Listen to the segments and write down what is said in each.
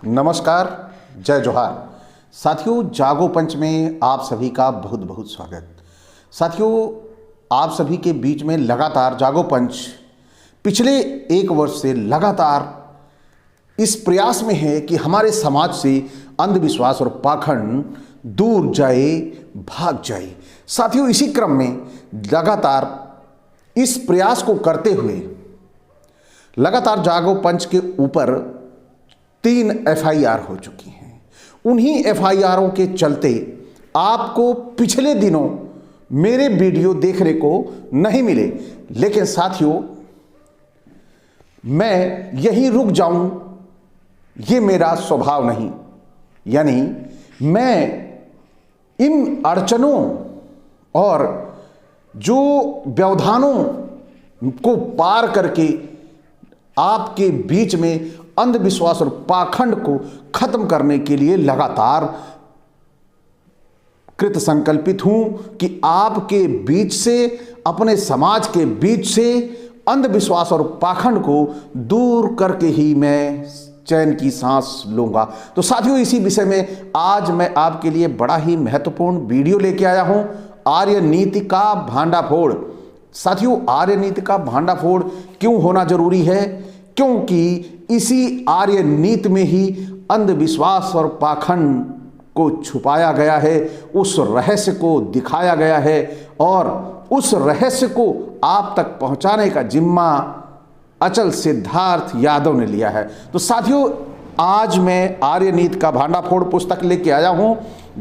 नमस्कार, जय जोहार। साथियों, जागो पंच में आप सभी का बहुत बहुत स्वागत। साथियों, आप सभी के बीच में लगातार जागो पंच पिछले 1 वर्ष से लगातार इस प्रयास में है कि हमारे समाज से अंधविश्वास और पाखंड दूर जाए, भाग जाए। साथियों, इसी क्रम में लगातार इस प्रयास को करते हुए लगातार जागो पंच के ऊपर 3 FIR हो चुकी हैं। उन्हीं FIRों के चलते आपको पिछले दिनों मेरे वीडियो देखने को नहीं मिले, लेकिन साथियों मैं यहीं रुक जाऊं ये मेरा स्वभाव नहीं। यानी मैं इन अड़चनों और जो व्यवधानों को पार करके आपके बीच में अंधविश्वास और पाखंड को खत्म करने के लिए लगातार कृत संकल्पित हूं कि आपके बीच से, अपने समाज के बीच से अंधविश्वास और पाखंड को दूर करके ही मैं चैन की सांस लूंगा। तो साथियों, इसी विषय में आज मैं आपके लिए बड़ा ही महत्वपूर्ण वीडियो लेके आया हूं, आर्य नीति का भांडाफोड़। साथियों, आर्य नीति का भांडाफोड़ क्यों होना जरूरी है? क्योंकि इसी आर्य नीति में ही अंधविश्वास और पाखंड को छुपाया गया है, उस रहस्य को दिखाया गया है और उस रहस्य को आप तक पहुंचाने का जिम्मा अचल सिद्धार्थ यादव ने लिया है। तो साथियों, आज मैं आर्य नीति का भांडाफोड़ पुस्तक लेके आया हूं।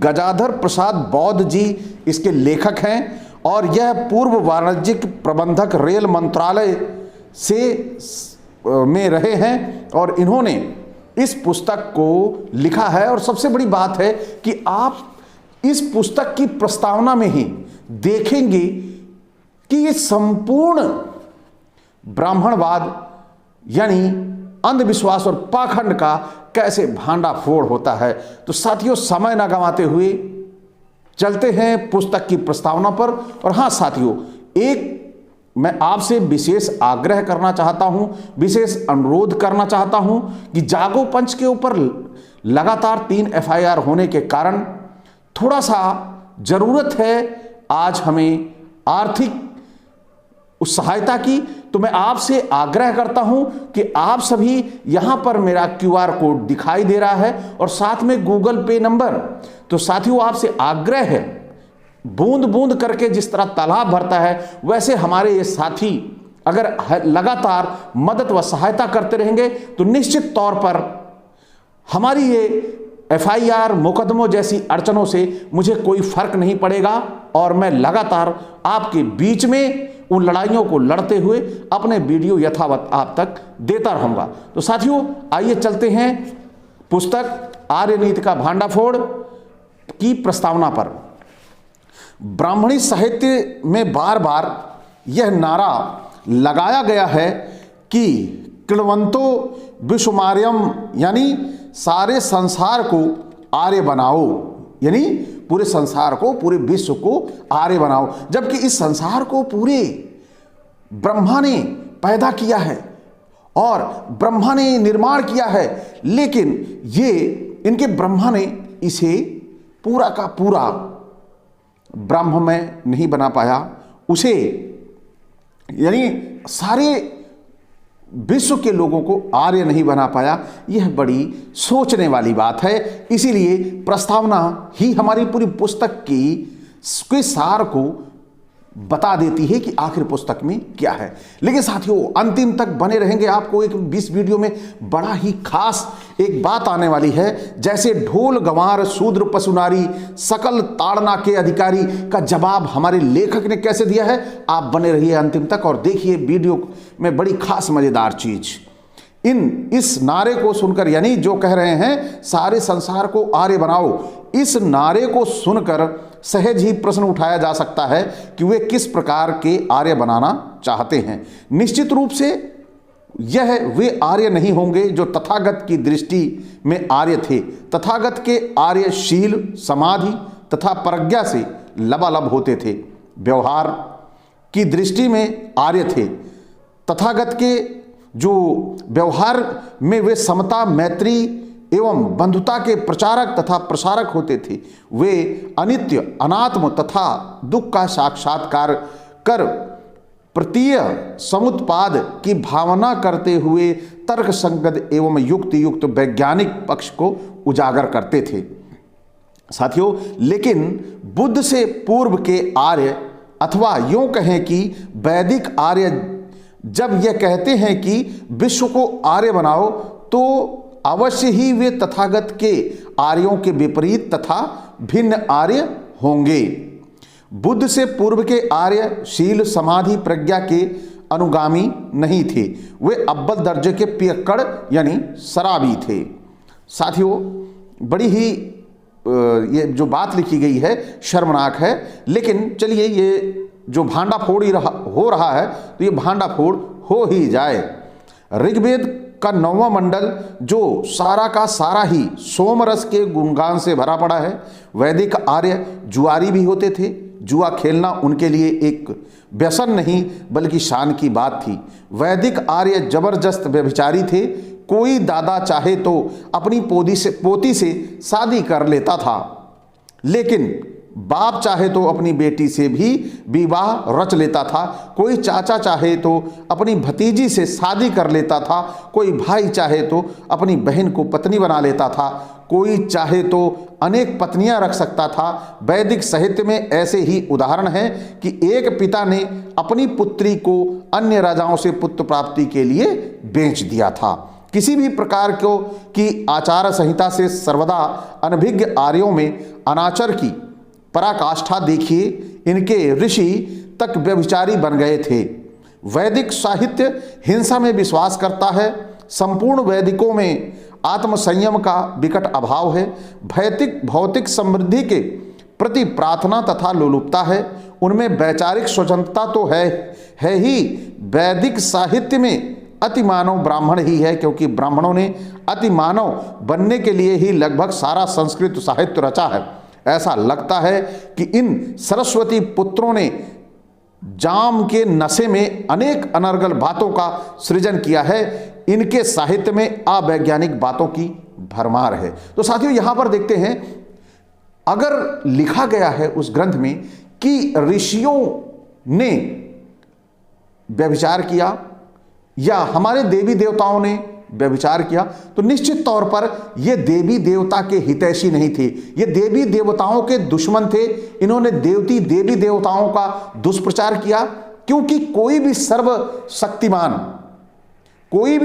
गजाधर प्रसाद बौद्ध जी इसके लेखक हैं और यह पूर्व वाणिज्यिक प्रबंधक रेल मंत्रालय से में रहे हैं और इन्होंने इस पुस्तक को लिखा है। और सबसे बड़ी बात है कि आप इस पुस्तक की प्रस्तावना में ही देखेंगे कि ये संपूर्ण ब्राह्मणवाद यानी अंधविश्वास और पाखंड का कैसे भांडाफोड़ होता है। तो साथियों, समय ना गंवाते हुए चलते हैं पुस्तक की प्रस्तावना पर। और हाँ साथियों, एक मैं आपसे विशेष आग्रह करना चाहता हूं, विशेष अनुरोध करना चाहता हूं कि जागो पंच के ऊपर लगातार 3 FIR होने के कारण थोड़ा सा जरूरत है आज हमें आर्थिक उस सहायता की। तो मैं आपसे आग्रह करता हूं कि आप सभी यहां पर मेरा QR कोड दिखाई दे रहा है और साथ में Google Pay नंबर। तो साथियों, आपसे आग्रह है, बूंद बूंद करके जिस तरह तालाब भरता है वैसे हमारे ये साथी अगर लगातार मदद व सहायता करते रहेंगे तो निश्चित तौर पर हमारी ये FIR मुकदमों जैसी अड़चनों से मुझे कोई फर्क नहीं पड़ेगा और मैं लगातार आपके बीच में उन लड़ाइयों को लड़ते हुए अपने वीडियो यथावत आप तक देता रहूंगा। तो साथियों, आइए चलते हैं पुस्तक आर्य नीति का भांडाफोड़ की प्रस्तावना पर। ब्राह्मणी साहित्य में बार बार यह नारा लगाया गया है कि कृण्वन्तो विश्वमार्यम, यानी सारे संसार को आर्य बनाओ, यानी पूरे संसार को, पूरे विश्व को आर्य बनाओ। जबकि इस संसार को पूरे ब्रह्मा ने पैदा किया है और ब्रह्मा ने निर्माण किया है, लेकिन ये इनके ब्रह्मा ने इसे पूरा का पूरा ब्रह्म में नहीं बना पाया, उसे यानी सारे विश्व के लोगों को आर्य नहीं बना पाया। यह बड़ी सोचने वाली बात है। इसीलिए प्रस्तावना ही हमारी पूरी पुस्तक के सार को बता देती है कि आखिर पुस्तक में क्या है। लेकिन साथियों, अंतिम तक बने रहेंगे। आपको एक 20 वीडियो में बड़ा ही खास एक बात आने वाली है। जैसे ढोल गंवार शूद्र पशुनारी सकल ताड़ना के अधिकारी का जवाब हमारे लेखक ने कैसे दिया है, आप बने रहिए अंतिम तक और देखिए वीडियो में बड़ी खास मजेदार चीज। इस नारे को सुनकर, यानी जो कह रहे हैं सारे संसार को आर्य बनाओ, इस नारे को सुनकर सहज ही प्रश्न उठाया जा सकता है कि वे किस प्रकार के आर्य बनाना चाहते हैं। निश्चित रूप से यह वे आर्य नहीं होंगे जो तथागत की दृष्टि में आर्य थे। तथागत के आर्य शील, समाधि तथा प्रज्ञा से लबालब होते थे, व्यवहार की दृष्टि में आर्य थे। तथागत के जो व्यवहार में वे समता, मैत्री एवं बंधुता के प्रचारक तथा प्रसारक होते थे, वे अनित्य, अनात्म तथा दुख का साक्षात्कार कर प्रतीय समुत्पाद की भावना करते हुए तर्क संगत एवं युक्त युक्त वैज्ञानिक पक्ष को उजागर करते थे। साथियों, लेकिन बुद्ध से पूर्व के आर्य, अथवा यूं कहें कि वैदिक आर्य, जब यह कहते हैं कि विश्व को आर्य बनाओ, तो अवश्य ही वे तथागत के आर्यों के विपरीत तथा भिन्न आर्य होंगे। बुद्ध से पूर्व के आर्य शील, समाधि, प्रज्ञा के अनुगामी नहीं थे, वे अव्वल दर्जे के पियक्कड़ यानी शराबी थे। साथियों, बड़ी ही ये जो बात लिखी गई है शर्मनाक है, लेकिन चलिए ये जो भांडाफोड़ हो रहा है तो ये भांडाफोड़ हो ही जाए। ऋग्वेद का 9वां मंडल जो सारा का सारा ही सोमरस के गुणगान से भरा पड़ा है। वैदिक आर्य जुआरी भी होते थे। जुआ खेलना उनके लिए एक व्यसन नहीं बल्कि शान की बात थी। वैदिक आर्य जबरदस्त व्यभिचारी थे। कोई दादा चाहे तो अपनी पोती से शादी कर लेता था, लेकिन बाप चाहे तो अपनी बेटी से भी विवाह रच लेता था। कोई चाचा चाहे तो अपनी भतीजी से शादी कर लेता था। कोई भाई चाहे तो अपनी बहन को पत्नी बना लेता था। कोई चाहे तो अनेक पत्नियां रख सकता था। वैदिक साहित्य में ऐसे ही उदाहरण हैं कि एक पिता ने अपनी पुत्री को अन्य राजाओं से पुत्र प्राप्ति के लिए बेच दिया था। किसी भी प्रकार की आचार संहिता से सर्वदा अनभिज्ञ आर्यों में अनाचार की पराकाष्ठा देखिए। इनके ऋषि तक व्यभिचारी बन गए थे। वैदिक साहित्य हिंसा में विश्वास करता है। संपूर्ण वैदिकों में आत्मसंयम का विकट अभाव है। भौतिक समृद्धि के प्रति प्रार्थना तथा लोलुपता है। उनमें वैचारिक स्वतंत्रता तो है ही। वैदिक साहित्य में अति मानव ब्राह्मण ही है, क्योंकि ब्राह्मणों ने अति मानव बनने के लिए ही लगभग सारा संस्कृत साहित्य रचा है। ऐसा लगता है कि इन सरस्वती पुत्रों ने जाम के नशे में अनेक अनर्गल बातों का सृजन किया है। इनके साहित्य में अवैज्ञानिक बातों की भरमार है। तो साथियों, यहां पर देखते हैं, अगर लिखा गया है उस ग्रंथ में कि ऋषियों ने व्यभिचार किया या हमारे देवी देवताओं ने व्यभिचार किया, तो निश्चित तौर पर ये देवी देवता के हितैषी नहीं थे। ये देवी देवताओं के दुश्मन थे। इन्होंने देवी देवताओं का दुष्प्रचार किया, क्योंकि कोई भी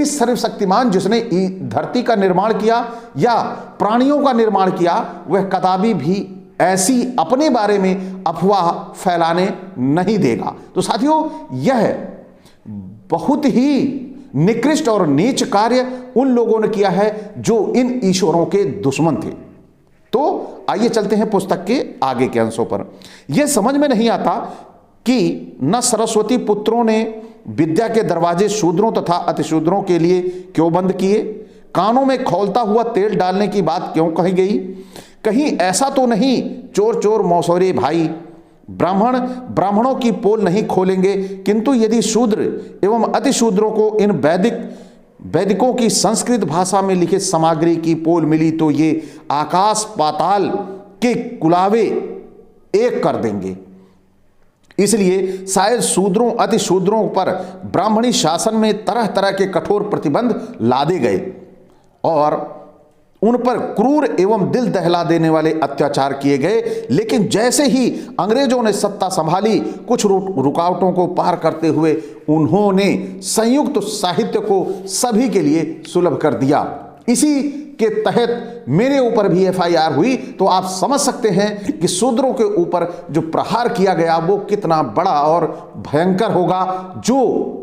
सर्वशक्तिमान जिसने धरती का निर्माण किया या प्राणियों का निर्माण किया, वह कदापि भी ऐसी अपने बारे में अफवाह फैलाने नहीं देगा। तो साथियों, यह बहुत ही निकृष्ट और नीच कार्य उन लोगों ने किया है जो इन ईश्वरों के दुश्मन थे। तो आइए चलते हैं पुस्तक के आगे के अंशों पर। यह समझ में नहीं आता कि न सरस्वती पुत्रों ने विद्या के दरवाजे शूद्रों तथा अतिशूद्रों के लिए क्यों बंद किए। कानों में खौलता हुआ तेल डालने की बात क्यों कही गई। कहीं ऐसा तो नहीं चोर चोर मौसोरे भाई ब्राह्मणों की पोल नहीं खोलेंगे, किंतु यदि शूद्र एवं अतिशूद्रों को इन वैदिकों की संस्कृत भाषा में लिखित सामग्री की पोल मिली तो ये आकाश पाताल के कुलावे एक कर देंगे। इसलिए शायद शूद्रों अतिशूद्रों पर ब्राह्मणी शासन में तरह तरह के कठोर प्रतिबंध लादे गए और उन पर क्रूर एवं दिल दहला देने वाले अत्याचार किए गए। लेकिन जैसे ही अंग्रेजों ने सत्ता संभाली, कुछ रुकावटों को पार करते हुए उन्होंने संयुक्त साहित्य को सभी के लिए सुलभ कर दिया। इसी के तहत मेरे ऊपर भी FIR हुई। तो आप समझ सकते हैं कि शूद्रों के ऊपर जो प्रहार किया गया वो कितना बड़ा और भयंकर होगा। जो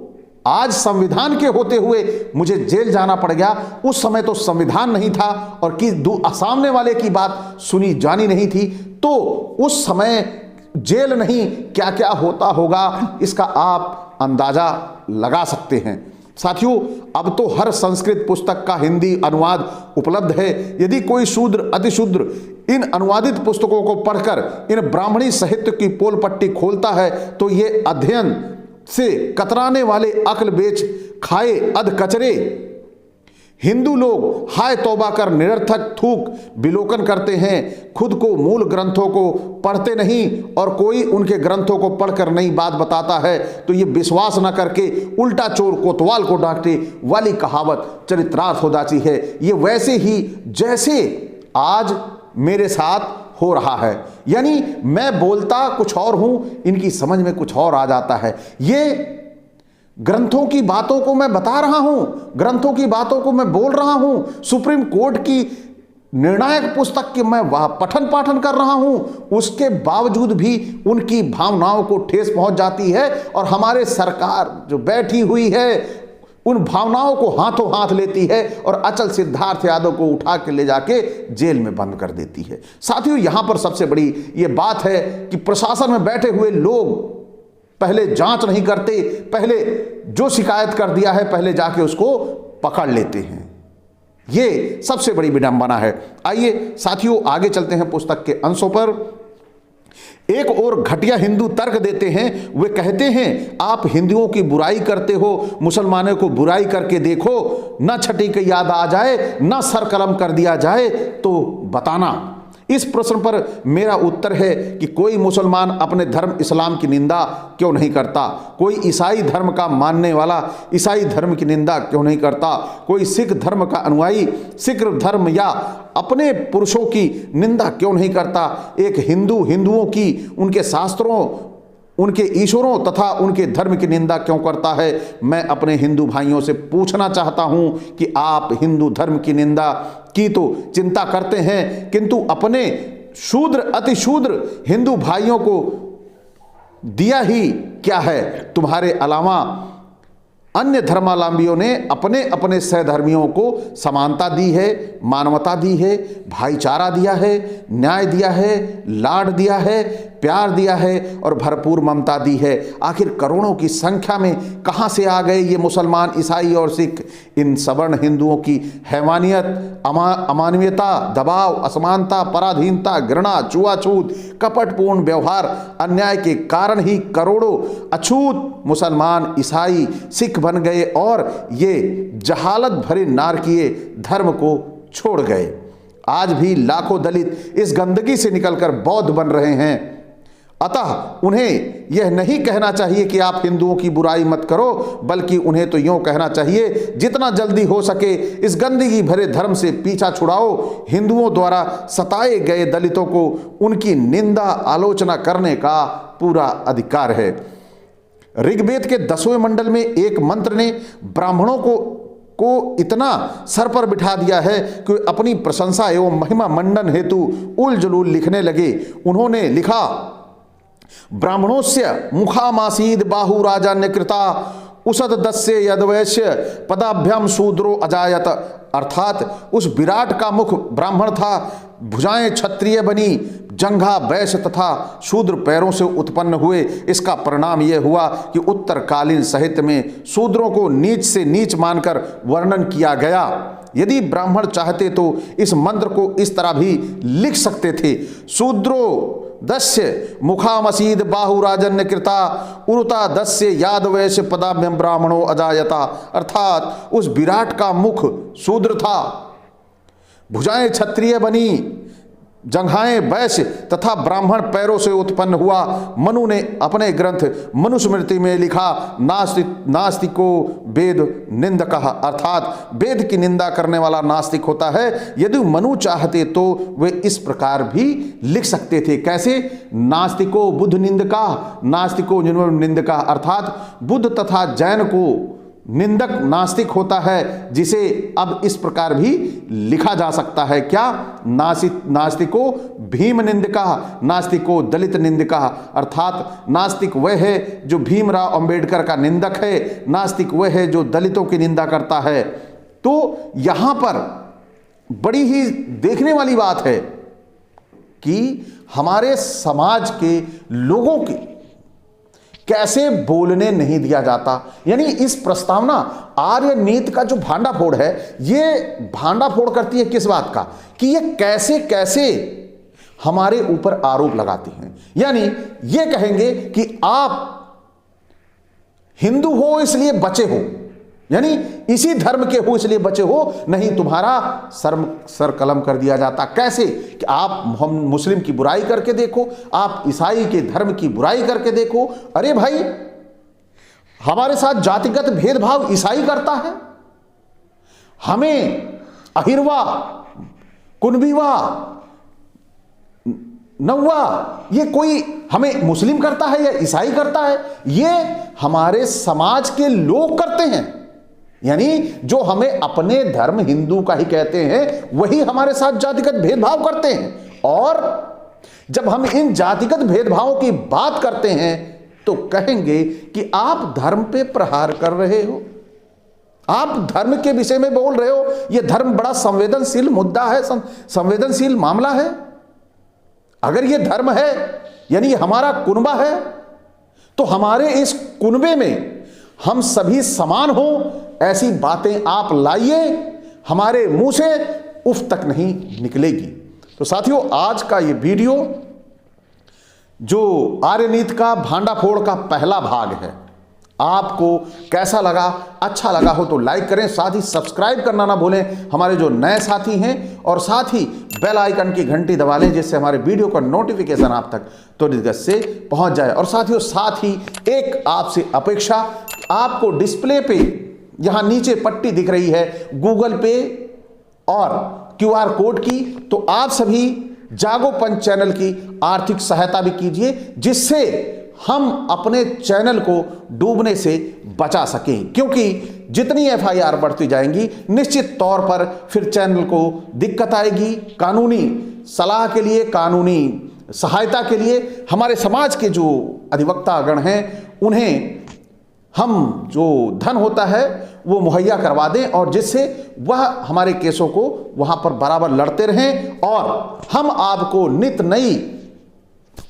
आज संविधान के होते हुए मुझे जेल जाना पड़ गया, उस समय तो संविधान नहीं था और सामने वाले की बात सुनी जानी नहीं थी, तो उस समय जेल नहीं क्या क्या होता होगा, इसका आप अंदाजा लगा सकते हैं। साथियों, अब तो हर संस्कृत पुस्तक का हिंदी अनुवाद उपलब्ध है। यदि कोई शूद्र अतिशूद्र इन अनुवादित पुस्तकों को पढ़कर इन ब्राह्मणी साहित्य की पोल पट्टी खोलता है तो ये अध्ययन से कतराने वाले अक्ल बेच खाए अध कचरे। हिंदू लोग हाय तौबा कर निरर्थक थूक विलोकन करते हैं, खुद को मूल ग्रंथों को पढ़ते नहीं और कोई उनके ग्रंथों को पढ़कर नई बात बताता है तो ये विश्वास न करके उल्टा चोर कोतवाल को डांटे वाली कहावत चरित्रार्थ हो जाती है। ये वैसे ही जैसे आज मेरे साथ हो रहा है, यानी मैं बोलता कुछ और हूं, इनकी समझ में कुछ और आ जाता है। ये ग्रंथों की बातों को मैं बता रहा हूं, ग्रंथों की बातों को मैं बोल रहा हूं, सुप्रीम कोर्ट की निर्णायक पुस्तक के मैं वह पठन पाठन कर रहा हूं, उसके बावजूद भी उनकी भावनाओं को ठेस पहुंच जाती है और हमारे सरकार जो बैठी हुई है उन भावनाओं को हाथों हाथ लेती है और अचल सिद्धार्थ यादव को उठा के ले जाके जेल में बंद कर देती है। साथियों, यहां पर सबसे बड़ी ये बात है कि प्रशासन में बैठे हुए लोग पहले जांच नहीं करते, पहले जो शिकायत कर दिया है पहले जाके उसको पकड़ लेते हैं। ये सबसे बड़ी विडंबना है। आइए साथियों आगे चलते हैं पुस्तक के अंशों पर। एक और घटिया हिंदू तर्क देते हैं, वे कहते हैं आप हिंदुओं की बुराई करते हो, मुसलमानों को बुराई करके देखो, न छठी की याद आ जाए न सर कलम कर दिया जाए तो बताना। इस प्रश्न पर मेरा उत्तर है कि कोई मुसलमान अपने धर्म इस्लाम की निंदा क्यों नहीं करता, कोई ईसाई धर्म का मानने वाला ईसाई धर्म की निंदा क्यों नहीं करता, कोई सिख धर्म का अनुयायी सिख धर्म या अपने पुरुषों की निंदा क्यों नहीं करता। एक हिंदू हिंदुओं की, उनके शास्त्रों, उनके ईश्वरों तथा उनके धर्म की निंदा क्यों करता है। मैं अपने हिंदू भाइयों से पूछना चाहता हूं कि आप हिंदू धर्म की निंदा की तो चिंता करते हैं, किंतु अपने शूद्र अति शूद्र हिंदू भाइयों को दिया ही क्या है। तुम्हारे अलावा अन्य धर्मावलंबियों ने अपने अपने सहधर्मियों को समानता दी है, मानवता दी है, भाईचारा दिया है, न्याय दिया है, लाड दिया है, प्यार दिया है और भरपूर ममता दी है। आखिर करोड़ों की संख्या में कहां से आ गए ये मुसलमान, ईसाई और सिख। इन सवर्ण हिंदुओं की हैवानियत, अमानवीयता, दबाव, असमानता, पराधीनता, घृणा, छुआछूत, कपटपूर्ण व्यवहार, अन्याय के कारण ही करोड़ों अछूत मुसलमान, ईसाई, सिख बन गए और ये जहालत भरे नारकीय धर्म को छोड़ गए। आज भी लाखों दलित इस गंदगी से निकलकर बौद्ध बन रहे हैं। अतः उन्हें यह नहीं कहना चाहिए कि आप हिंदुओं की बुराई मत करो, बल्कि उन्हें तो यूं कहना चाहिए जितना जल्दी हो सके इस गंदगी भरे धर्म से पीछा छुड़ाओ। हिंदुओं द्वारा सताए गए दलितों को उनकी निंदा आलोचना करने का पूरा अधिकार है। ऋग्वेद के 10वें मंडल में एक मंत्र ने ब्राह्मणों को इतना सर पर बिठा दिया है कि अपनी प्रशंसा एवं महिमा मंडन हेतु उल जलूल लिखने लगे। उन्होंने लिखा, ब्राह्मणोस्य मुखामासीद बाहु राजान्य कृता उसद दस्य यदवैश्य पदाभ्याम शूद्रो अजायत। अर्थात उस विराट का मुख ब्राह्मण था, भुजाएं क्षत्रिय बनी, जंघा वैश्य तथा शूद्र पैरों से उत्पन्न हुए। इसका परिणाम यह हुआ कि उत्तरकालीन साहित्य में शूद्रों को नीच से नीच मानकर वर्णन किया गया। यदि ब्राह्मण चाहते तो इस मंत्र को इस तरह भी लिख सकते थे, शूद्रो दस्य मुखामसीद बाहुराजन्य कृता उरुता दस्य याद वैश्य पदाभ्यम ब्राह्मणों अजायता। अर्थात उस विराट का मुख शूद्र था, भुजाएं क्षत्रिय बनी, जंघाएं वैश्य तथा ब्राह्मण पैरों से उत्पन्न हुआ। मनु ने अपने ग्रंथ मनुस्मृति में लिखा, नास्तिको वेद निंदकः, अर्थात वेद की निंदा करने वाला नास्तिक होता है। यदि मनु चाहते तो वे इस प्रकार भी लिख सकते थे। कैसे? नास्तिको बुद्ध निंदका, नास्तिको निंदका, अर्थात बुद्ध तथा जैन को निंदक नास्तिक होता है, जिसे अब इस प्रकार भी लिखा जा सकता है। क्या? नास्तिको भीम निंदका, नास्तिको दलित निंदका, अर्थात नास्तिक वह है जो भीमराव अंबेडकर का निंदक है, नास्तिक वह है जो दलितों की निंदा करता है। तो यहां पर बड़ी ही देखने वाली बात है कि हमारे समाज के लोगों की कैसे बोलने नहीं दिया जाता। यानी इस प्रस्तावना आर्य नीति का जो भांडाफोड़ है, ये भांडाफोड़ करती है किस बात का, कि ये कैसे कैसे हमारे ऊपर आरोप लगाती हैं। यानी ये कहेंगे कि आप हिंदू हो इसलिए बचे हो, यानी इसी धर्म के हो इसलिए बचे हो, नहीं तुम्हारा सर कलम कर दिया जाता। कैसे कि आप हम मुस्लिम की बुराई करके देखो, आप ईसाई के धर्म की बुराई करके देखो। अरे भाई, हमारे साथ जातिगत भेदभाव ईसाई करता है, हमें अहिरवा, कुनबीवा, नौवा, ये कोई हमें मुस्लिम करता है या ईसाई करता है? ये हमारे समाज के लोग करते हैं। यानी जो हमें अपने धर्म हिंदू का ही कहते हैं, वही हमारे साथ जातिगत भेदभाव करते हैं। और जब हम इन जातिगत भेदभावों की बात करते हैं तो कहेंगे कि आप धर्म पे प्रहार कर रहे हो, आप धर्म के विषय में बोल रहे हो, यह धर्म बड़ा संवेदनशील मुद्दा है, संवेदनशील मामला है। अगर यह धर्म है, यानी ये हमारा कुनबा है, तो हमारे इस कुनबे में हम सभी समान हो, ऐसी बातें आप लाइए, हमारे मुंह से उफ तक नहीं निकलेगी। तो साथियों, आज का ये वीडियो जो आर्यनीति का भांडाफोड़ का पहला भाग है, आपको कैसा लगा? अच्छा लगा हो तो लाइक करें, साथ ही सब्सक्राइब करना ना भूलें हमारे जो नए साथी हैं, और साथ ही बेल आइकन की घंटी दबा लें जिससे हमारे वीडियो का नोटिफिकेशन आप तक त्वरित गति से पहुंच जाए। और साथियों, साथ ही एक आपसे अपेक्षा, आपको डिस्प्ले पे यहां नीचे पट्टी दिख रही है गूगल पे और QR कोड की, तो आप सभी जागो पंच चैनल की आर्थिक सहायता भी कीजिए, जिससे हम अपने चैनल को डूबने से बचा सकें। क्योंकि जितनी FIR बढ़ती जाएंगी, निश्चित तौर पर फिर चैनल को दिक्कत आएगी। कानूनी सलाह के लिए, कानूनी सहायता के लिए हमारे समाज के जो अधिवक्तागण हैं, उन्हें हम जो धन होता है वो मुहैया करवा दें, और जिससे वह हमारे केसों को वहां पर बराबर लड़ते रहें, और हम आपको नित नई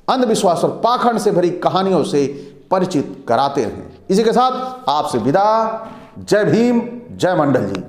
अंधविश्वास और पाखंड से भरी कहानियों से परिचित कराते रहें। इसी के साथ आपसे विदा। जय भीम, जय मंडल जी।